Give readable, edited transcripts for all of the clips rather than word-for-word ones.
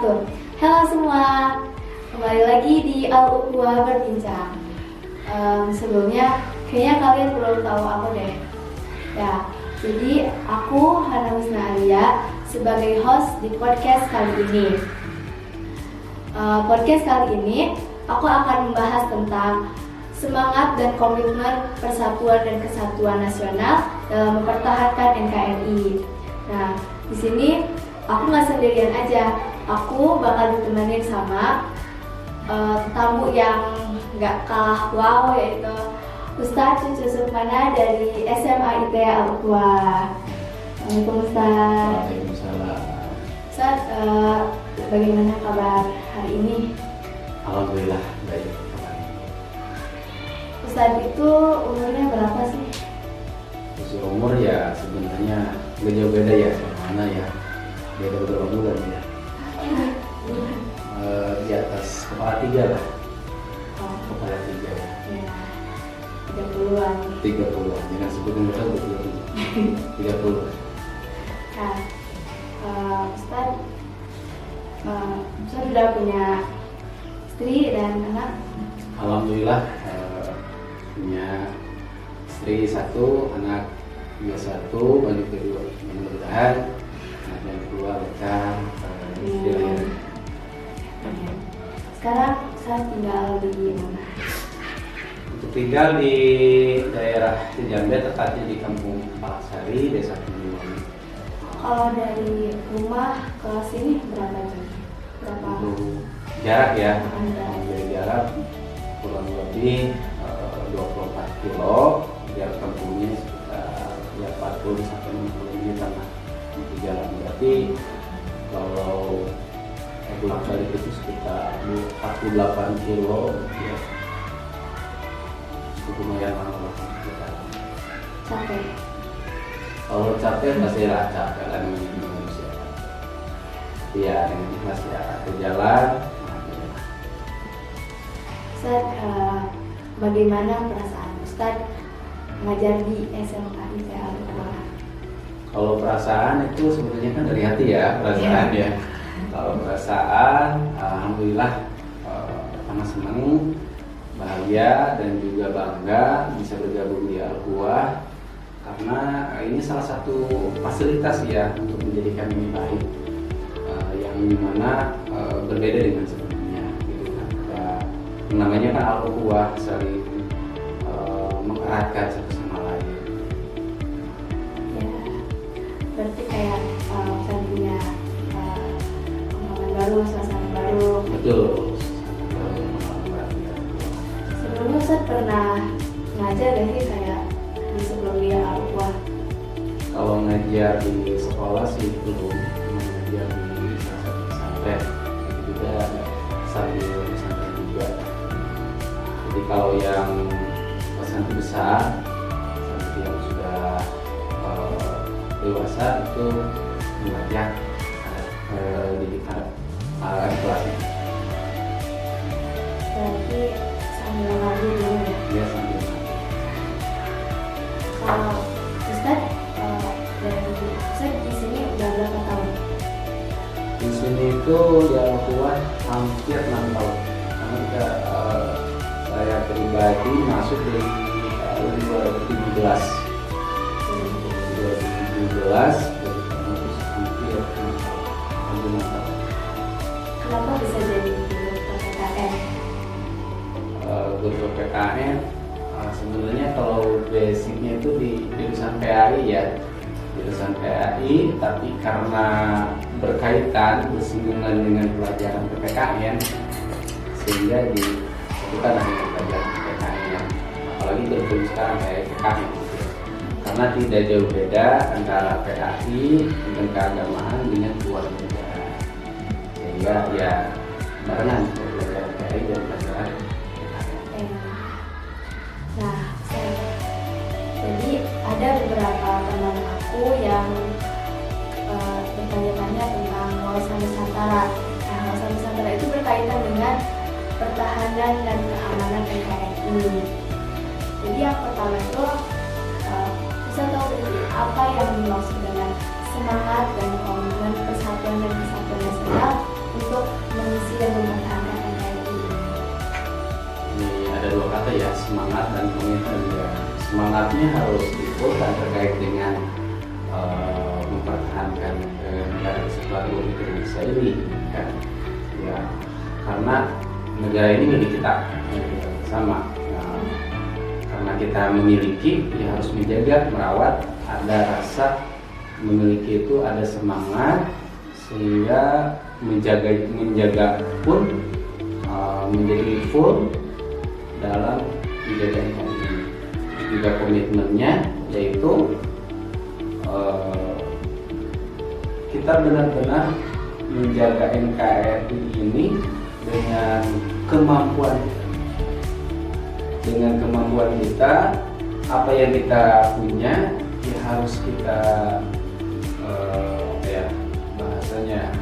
wabarakatuh. Halo semua, kembali lagi di Al-Ukhuwah Berbincang. Sebelumnya, kayaknya kalian belum tahu aku deh. Ya, jadi aku Hana Husna Alia sebagai host di podcast kali ini. Podcast kali ini aku akan membahas tentang semangat dan komitmen persatuan dan kesatuan nasional dalam mempertahankan NKRI. Nah, di sini aku nggak sendirian aja. Aku bakal ditemenin sama tamu yang nggak kalah wow, yaitu Ustadz Cucu Sukmana dari SMA ITA Al-Ukhuwah. Assalamualaikum Ustadz. Waalaikumsalam. Ustadz, bagaimana kabar hari ini? Alhamdulillah baik. Ustadz itu umurnya berapa sih? Usia umur ya sebenarnya nggak jauh beda ya sama mana ya. Beda beberapa bulan ya. Di atas kepala 3 lah. Kepala 3 ya. Ya, 30-an. 30-an. Jangan sebutin betul 30. Nah, Ustadz, Ustadz sudah punya istri dan anak? Alhamdulillah punya istri 1, anak juga 1, banyak kedua. Mudah-mudahan anak yang kedua bakal istri lahir. Sekarang saya tinggal di mana? Untuk tinggal di daerah Jambe, tepatnya di Kampung Palasari, Desa Kunjungan. Kalau dari rumah ke sini berapa jam? Berapa? Untuk jarak ya, Anda? dari jarak kurang lebih 24 kilo, jarak kampungnya sekitar ya 40 sampai 50 menit lah untuk jalan. Berarti kalau bolak-balik itu sekitar 48 kilo ya, cukup lumayan lama lah kita. Capek. Kalau capek pasti lah capek lah namanya manusia. Iya, dengan ikhlas ya ke jalan. Ustadz, bagaimana perasaan Ustadz mengajar di SMA ITA Al-Ukhuwah? Kalau perasaan itu sebetulnya kan dari hati ya, perasaan ya. Kalau perasaan, alhamdulillah sangat senang, bahagia dan juga bangga bisa bergabung di Al-Ukhuwah, karena ini salah satu fasilitas ya untuk menjadikan ini baik, yang dimana berbeda dengan sebelumnya gitu kan. Namanya kan Al-Ukhuwah, saling mengeratkan satu sama lain. Ya, berarti kayak Ustadz punya pengalaman baru, suasana baru. Betul. Sebelumnya Ustadz pernah ngajar gak sih kayak di sebelum dia Al-Ukhuwah? Kalau ngajar di sekolah sih belum, ngajar di salah satu pesantren itu juga sambil pesantren juga. Jadi kalau yang pesantren besar, pesantren yang sudah dewasa itu mengajar didik anak kelasnya. Berarti sambil ngaji dulu ya. Dia sambil ngajar. Kalau Ustadz, dari Ustadz di sini udah berapa tahun? Di sini itu di Al-Ukhuwah hampir 6 tahun. Karena kita, saya pribadi masuk dari tahun 2017. 2017 dari kampus hampir 6 tahun. Hampir 6 tahun. Kenapa bisa jadi guru PPKN? Guru PKN sebenarnya kalau basicnya itu di jurusan PAI ya, jurusan PAI, tapi karena berkaitan bersinggungan dengan pelajaran PPKN sehingga dilakukan dengan pelajaran PPKN, apalagi kurikulum sekarang kayak PKN gitu. Karena tidak jauh beda antara PAI dengan keagamaan dengan kewarganegaraan, sehingga ya barengan pelajaran PAI dan pelajaran PKN. Nah, jadi ada beberapa teman aku yang bertanya-tanya tentang wawasan Nusantara. Nah, wawasan Nusantara itu berkaitan dengan pertahanan dan keamanan NKRI. Jadi yang pertama itu bisa tahu apa yang dimaksud dengan semangat dan komitmen persatuan dan kesatuan nasional untuk apa ya, semangat dan komitmen ya. Semangatnya harus dikuatkan terkait dengan mempertahankan negara kesatuan Republik Indonesia ini kan ya, karena negara ini milik kita bersama. Nah, karena kita memiliki ya harus menjaga, merawat, ada rasa memiliki itu, ada semangat, sehingga menjaga pun menjadi full dalam menjaga ini. Juga komitmennya yaitu kita benar-benar menjaga NKRI ini dengan kemampuan kita, apa yang kita punya ya harus kita bahasanya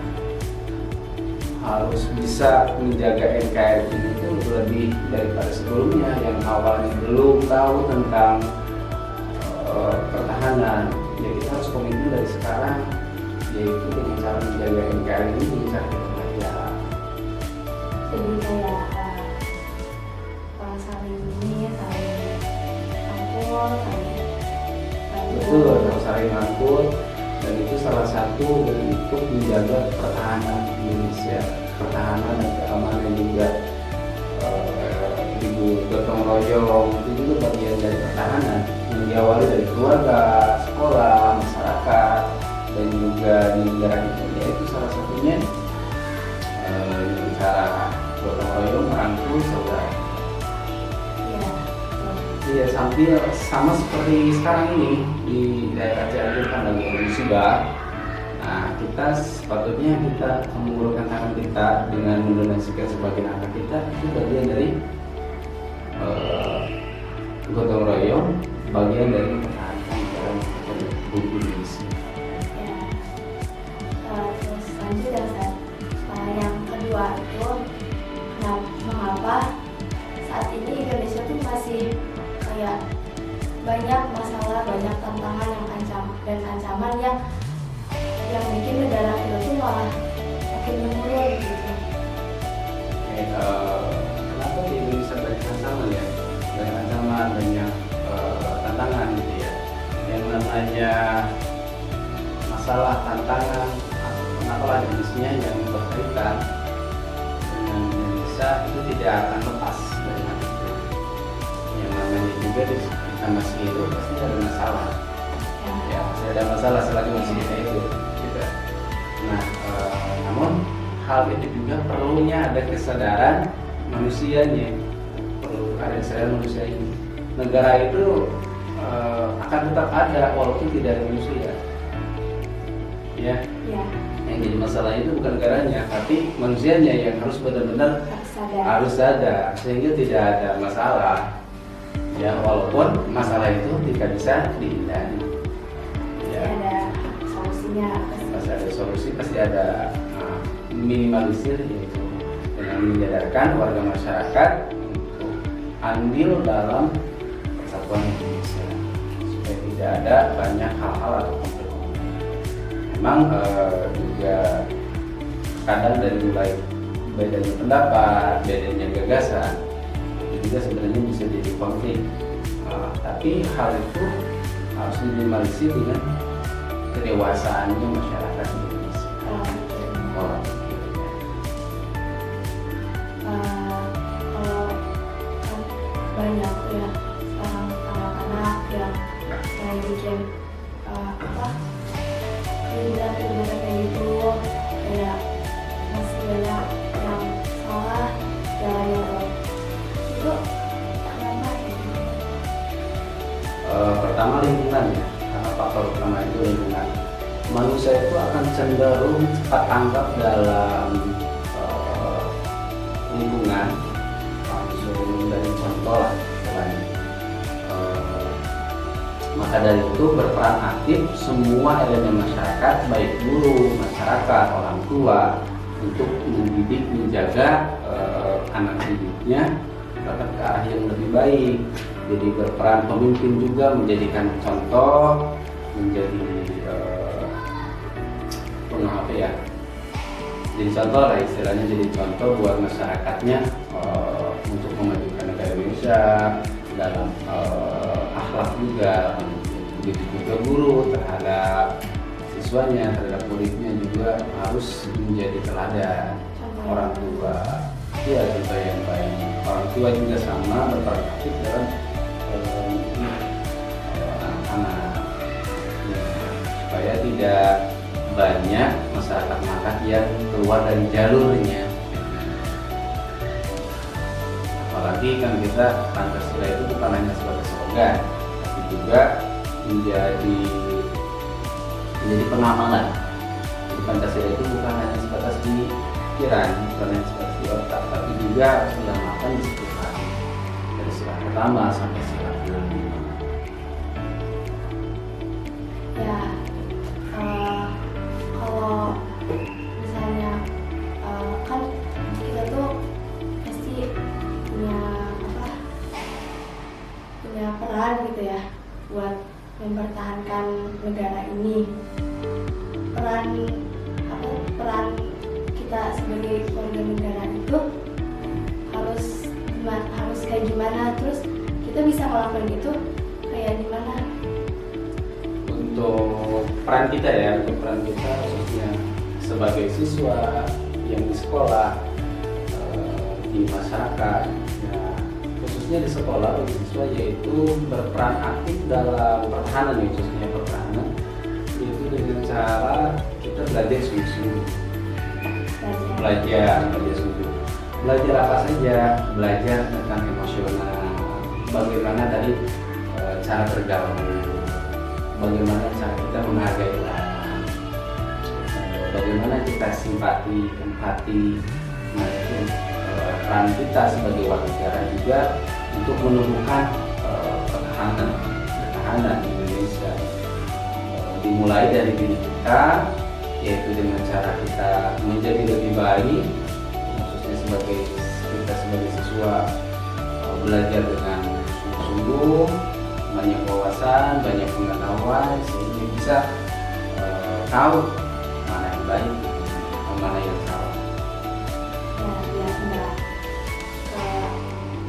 harus bisa menjaga NKRI ini itu lebih daripada sebelumnya yang awalnya belum tahu tentang pertahanan. Ya kita harus komitmen dari sekarang, yaitu dengan cara menjaga NKRI ini dengan cara kita belajar. Jadi kayak saling angkut, betul, saling angkut, dan itu salah satu bentuk menjaga pertahanan Indonesia, pertahanan dan keamanan juga. Gotong royong itu juga bagian dari pertahanan yang diawali dari keluarga, sekolah, masyarakat, dan juga di negara kita, yaitu salah satunya dengan cara gotong royong merangkul saudara. Iya, sambil sama seperti sekarang ini di daerah Cianjur kan lagi musibah. Nah, kita sepatutnya kita mengulurkan tangan kita dengan mendonasikan sebagian harta kita, itu bagian dari gotong royong, bagian dari pertahanan dalam Republik Indonesia. Terus lanjut ya Ustaz. Yang kedua itu mengapa saat ini Indonesia tuh masih kayak banyak masalah, banyak tantangan dan ancaman yang bikin negara kita tuh malah makin menurun gitu. Kenapa di Indonesia banyak ancaman ya? Banyak ancaman, banyak tantangan gitu ya. Yang namanya masalah, tantangan, apalah jenisnya yang berkaitan dengan Indonesia itu tidak akan lepas dari hal itu. Yang namanya juga kita masih hidup pasti ada masalah. Ya, pasti ada masalah selagi masih kita hidup. Gitu. Nah, namun hal itu juga perlunya ada kesadaran manusianya, perlu ada kesadaran manusia ini. Negara itu akan tetap ada walaupun tidak ada manusia. Ya. Yang jadi masalah itu bukan negaranya, tapi manusianya yang harus benar-benar harus sadar, sehingga tidak ada masalah. Ya, walaupun masalah itu tidak bisa dihindari. Ya. Ada solusinya. Pasti ada solusi, pasti ada minimalisir, yaitu dengan menyadarkan warga masyarakat untuk andil dalam persatuan Indonesia supaya tidak ada banyak hal-hal atau konflik. Memang juga kadang dari mulai bedanya pendapat, bedanya gagasan itu juga sebenarnya bisa jadi konflik. Tapi hal itu harus diminimalisir dengan kedewasaannya masyarakat Indonesia. Kalau banyak ya sekarang anak-anak yang bikin kegiatan kayak gitu, kayak masih banyak yang salah jalannya itu kenapa ya? Pertama lingkungan ya, karena faktor pertama itu lingkungan. Manusia itu akan cenderung cepat tanggap dalam lingkungan, langsung dari contoh lah istilahnya. Maka dari itu berperan aktif semua elemen masyarakat, baik guru, masyarakat, orang tua, untuk mendidik, menjaga anak didiknya tetap ke arah yang lebih baik. Jadi berperan pemimpin juga menjadikan contoh, menjadi jadi contoh lah istilahnya, jadi contoh buat masyarakatnya untuk memajukan negara Indonesia bisa, dalam akhlak juga, begitu juga guru terhadap siswanya, terhadap muridnya juga harus menjadi teladan. Orang tua, ya contoh yang baik. Orang tua juga sama berperan aktif dalam anak-anak, ya, supaya tidak banyak masyarakat yang keluar dari jalurnya. Apalagi kan kita Pancasila itu bukan hanya sebagai slogan, tapi juga menjadi pengamalan. Jadi Pancasila itu bukan hanya sebatas di pikiran, bukan hanya sebatas di otak, tapi juga harus diamalkan di setiap hari, dari sila pertama sampai sila kelima. Ya, kalau misalnya kan kita tuh pasti punya peran gitu ya buat mempertahankan negara ini. Peran kita sebagai warga negara itu harus kayak gimana, terus kita bisa melakukan itu kayak gimana? Untuk peran kita khususnya sebagai siswa yang di sekolah, di masyarakat, ya, khususnya di sekolah bagi siswa, yaitu berperan aktif dalam pertahanan, khususnya pertahanan, itu dengan cara kita belajar sungguh-sungguh. Belajar sungguh. Belajar apa saja? Belajar tentang emosional, bagaimana tadi cara bergaul, bagaimana cara kita menghargai orang, bagaimana kita simpati, empati. Nah, itu peran kita sebagai warga negara juga untuk menumbuhkan pertahanan Indonesia. Dimulai dari diri kita, yaitu dengan cara kita menjadi lebih baik, khususnya sebagai siswa, belajar dengan sungguh-sungguh, banyak wawasan, banyak pengetahuan, sehingga bisa tahu mana yang baik, mana yang salah.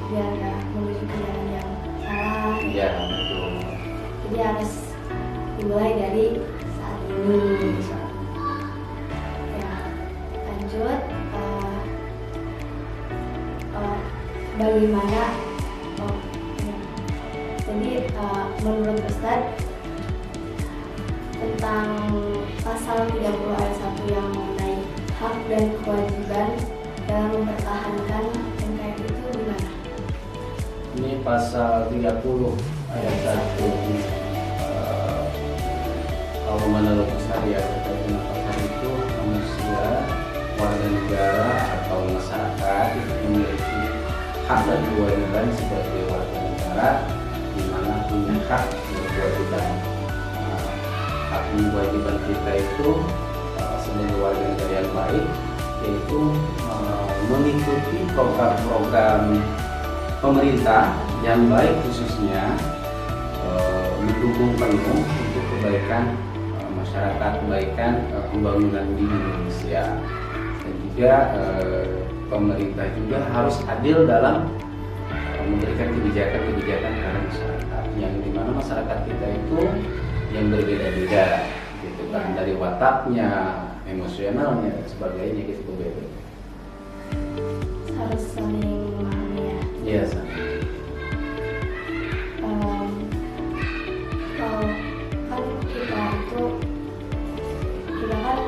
Biar nggak menuju ke jalan yang salah. Ya, betul. Jadi harus dimulai dari saat ini. Ya, lanjut. Bagaimana? Jadi menurut Ustadz tentang pasal 30 ayat 1 yang mengenai hak dan kewajiban dalam mempertahankan NKRI itu gimana? Ini pasal 30 ayat 1. Kalau menurut saya terkait dengan pasal itu, manusia, warga negara atau masyarakat itu memiliki hak dan kewajiban sebagai warga negara, di mana punya hak dan kewajiban. Hak dan kewajiban kita itu sebagai warga negara yang baik, yaitu mengikuti program-program pemerintah yang baik, khususnya mendukung penuh untuk kebaikan masyarakat, kebaikan pembangunan di Indonesia. Dan juga pemerintah juga harus adil dalam memberikan kebijakan-kebijakan kepada masyarakat, yang dimana masyarakat kita itu yang berbeda-beda, gitu kan, dari wataknya, emosionalnya, dan sebagainya, gitu berbeda. Harus saling memahami ya. Iya, sama. Kalau kan kita kan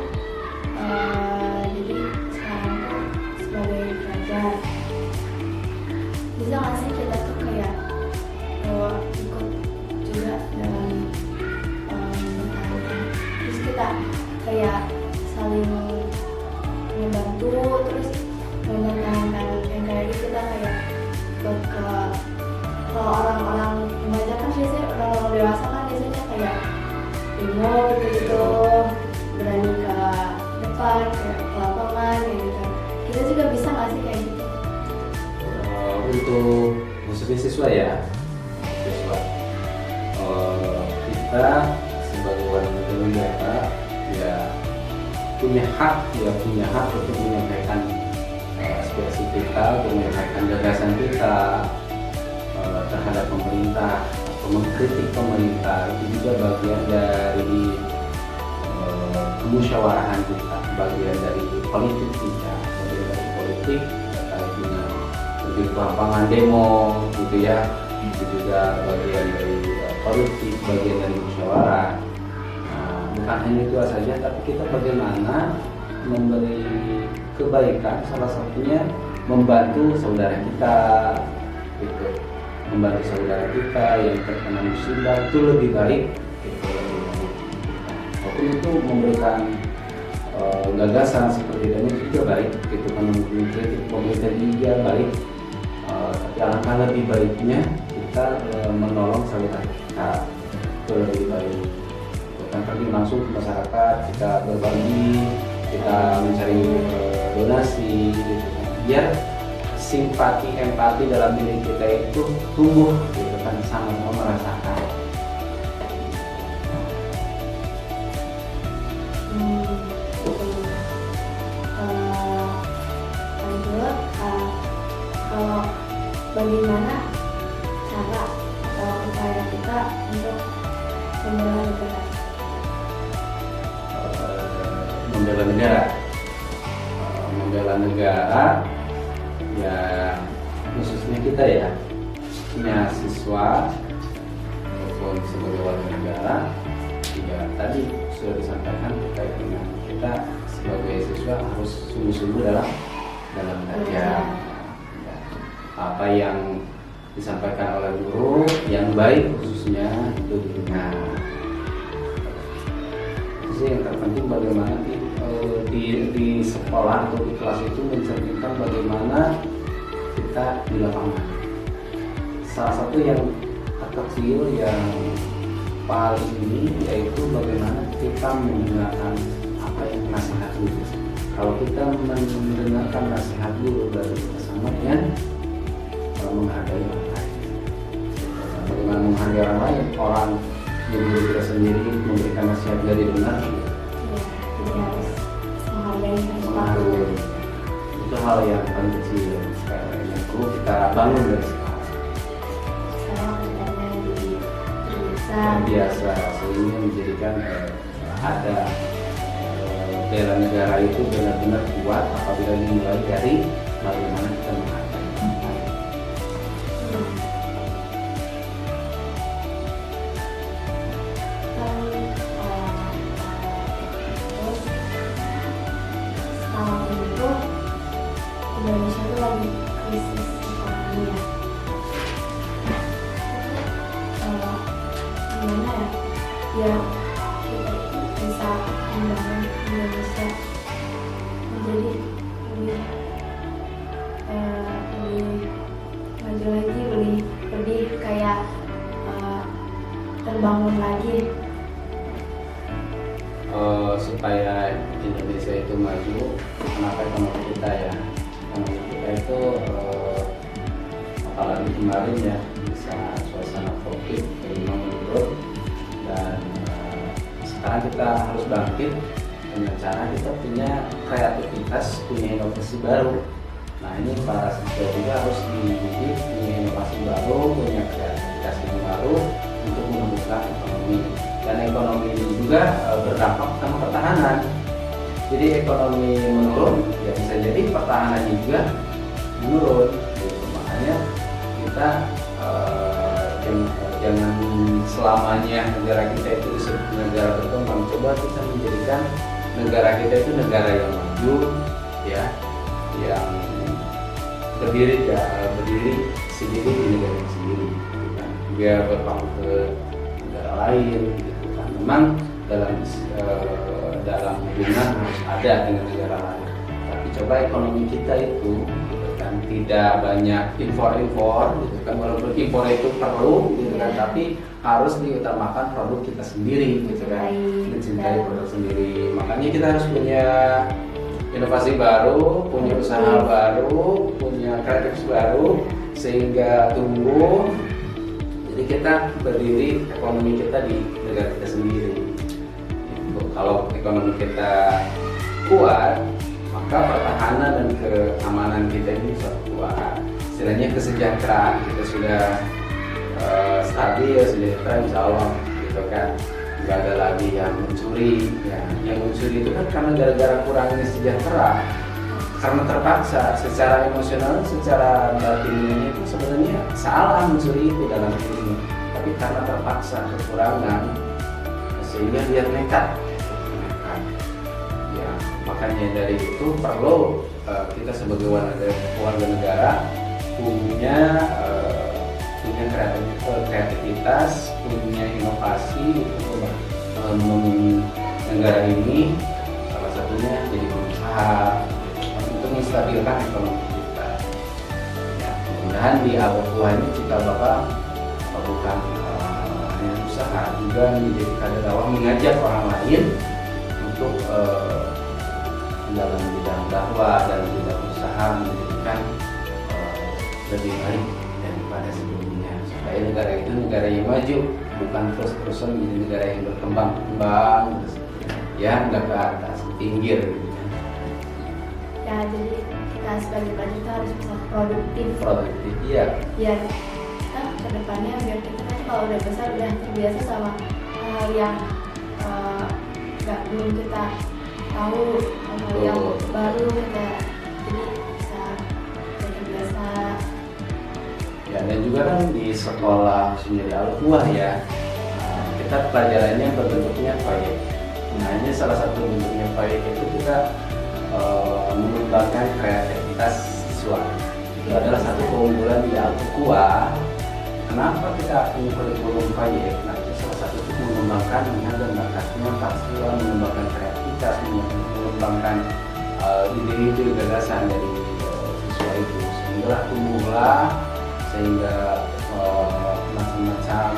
jadi sekarang tuh sebagai pelajar, bisa nggak sih kita tuh kayak ikut juga dalam mempertahankan, terus kita kayak saling membantu, terus mempertahankan NKRI. Kita kayak ikut ke, kalau orang-orang remaja kan biasanya, orang-orang dewasa kan biasanya kayak demo gitu, berani ke depan, kayak ke lapangan kayak gitu. Kita juga bisa nggak sih kayak gitu? Untuk khususnya siswa ya, kita sebagai warga negara ya punya hak untuk menyampaikan aspirasi kita, untuk menyampaikan gagasan kita, pemerintah atau mengkritik pemerintah itu juga bagian dari kemusyawarahan kita, bagian dari politik kita, bagian dari politik terkait dengan lebih ke lapangan demo gitu ya, itu juga bagian dari politik, bagian dari musyawarah. Nah, bukan hanya itu saja, tapi kita bagaimana memberi kebaikan, salah satunya membantu saudara kita, gitu. Membantu saudara kita yang terkena musibah itu lebih baik, gitu. Walaupun itu memberikan gagasan seperti ini juga baik, gitu kan, mengkritik pemerintah juga baik, tapi alangkah lebih baiknya kita menolong saudara kita itu lebih baik. Bukan pergi langsung ke masyarakat, kita berbagi, kita mencari donasi, gitu kan. Biar simpati, empati dalam diri kita itu tumbuh, gitu kan, sama-sama merasakan. Lanjut, kalau bagaimana cara atau upaya kita untuk membela negara? Membela negara, membela negara ya, khususnya kita ya, punya siswa ataupun sebagai warga negara, juga tadi sudah disampaikan terkait dengan kita sebagai siswa harus sungguh-sungguh dalam belajar. Ya, apa yang disampaikan oleh guru yang baik khususnya itu didengar. Itu yang terpenting bagaimana di sekolah atau di kelas itu mencerminkan bagaimana kita di lapangan. Salah satu yang terkecil yang paling ini yaitu bagaimana kita mendengarkan apa yang nasihat guru. Kalau kita mendengarkan nasihat guru dari kita sama dengan menghargai orang lain. Bagaimana menghargai orang lain? Orang guru kita sendiri memberikan nasihat dari benar. Jadi harus menghargai sesuatu. Itu hal yang paling kecil yang perlu kita bangun dari sekarang. Sekarang kita biasa sehingga menjadikan ada bela negara itu benar-benar kuat apabila dimulai dari bagaimana kita menghargai. Sekarang itu Indonesia itu lagi krisis ekonomi ya. Gimana ya? Ya kita itu bisa membangun Indonesia menjadi lebih maju lagi, lebih kayak terbangun lagi. Supaya Indonesia itu maju, kenapa ekonomi kita ya? Ekonomi kita itu apalagi kemarin ya bisa suasana COVID memang menurun, dan sekarang kita harus bangkit dengan cara kita punya kreativitas, punya inovasi baru. Nah ini para siswa juga harus dididik punya inovasi baru, punya kreativitas yang baru untuk menumbuhkan ekonomi. Dan ekonomi ini juga berdampak sama pertahanan. Jadi ekonomi menurun, ya bisa jadi pertahanannya juga menurun. Gitu. Makanya kita jangan selamanya negara kita itu disebut negara berkembang. Coba kita menjadikan negara kita itu negara yang maju, ya, yang berdiri sendiri di negara sendiri. Gitu kan. Biar berpangku ke negara lain. Memang dalam hubungan harus ada dengan negara lain, tapi coba ekonomi kita itu gitu kan, tidak banyak impor gitu kan, walaupun impor itu perlu gitu kan, tapi harus diutamakan produk kita sendiri gitu kan, mencintai produk sendiri. Makanya kita harus punya inovasi baru, punya usaha baru, punya kreatif baru sehingga tumbuh. Jadi kita berdiri ekonomi kita di negara kita sendiri. Gitu. Kalau ekonomi kita kuat, maka pertahanan dan keamanan kita ini bisa kuat. Istilahnya kesejahteraan kita sudah stabil, sejahtera, insya Allah gitu kan. Nggak ada lagi yang mencuri ya. Yang mencuri itu kan karena gara-gara kurangnya sejahtera, karena terpaksa secara emosional, secara batinnya itu sebenarnya salah mencuri itu dalam ini, tapi karena terpaksa kekurangan sehingga dia nekat. Ya, makanya dari itu perlu kita sebagai warga negara punya kreativitas, punya inovasi untuk membangun negara ini. Salah satunya jadi pengusaha untuk menstabilkan ekonomi kita. Ya, mudah-mudahan di awal tua ini kita Bapak bukan hanya usaha, juga menjadi kader dakwah, mengajak orang lain untuk dalam bidang dakwah, dalam bidang usaha menjadikan lebih baik daripada sebelumnya, supaya negara itu negara yang maju, bukan terus-terusan menjadi negara yang berkembang terus, ya nggak ke atas, ke pinggir gitu. Ya, jadi kita sebagai pelajar harus bisa produktif Iya. biar kita ke depannya, biar kita nanti kalau udah besar udah terbiasa sama hal yang belum kita tahu, hal yang baru kita jadi bisa terbiasa. Ya, dan juga kan di sekolah sendiri Al-Quwah ya, kita pelajarannya berbentuknya proyek. Nah, ini salah satu bentuknya proyek itu kita mengembangkan kreativitas siswa. Itu adalah satu keunggulan di Al-Quwah. Kenapa kita punya kurikulum proyek? Nah, itu salah satu itu mengembangkan minat dan bakatnya para siswa, mengembangkan kreativitas, mengembangkan ide-ide gagasan dari siswa itu, sehingga tumbuhlah, sehingga macam-macam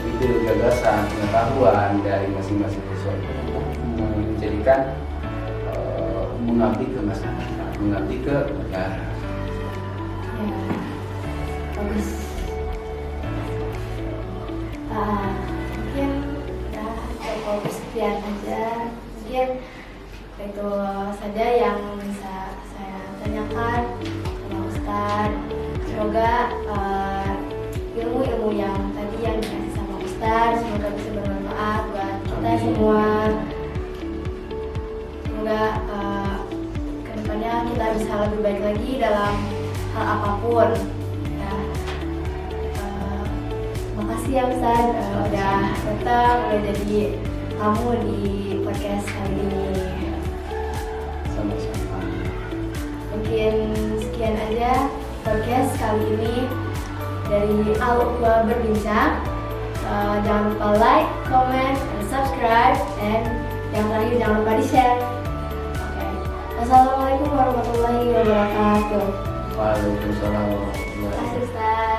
ide gagasan, pengetahuan dari masing-masing siswa itu untuk menjadikan mengabdi ke masyarakat, mengabdi ke negara. Ya, bagus. Mungkin ya cukup sekian aja. Mungkin itu saja yang bisa saya tanyakan sama Ustadz. Semoga ilmu-ilmu yang tadi yang dikasih sama Ustadz semoga bisa bermanfaat buat kita semua. Semoga kedepannya kita bisa lebih baik lagi dalam hal apapun. Ya. Makasih ya Ustadz udah datang, udah jadi tamu di podcast kali ini. Sama-sama. Mungkin sekian aja podcast kali ini dari Al-Quwah Berbincang. Jangan lupa like, comment, and subscribe, and yang terakhir jangan lupa di share. Oke. Wassalamualaikum warahmatullahi wabarakatuh. Waalaikumsalam warahmatullahi wabarakatuh. Terima kasih Ustaz.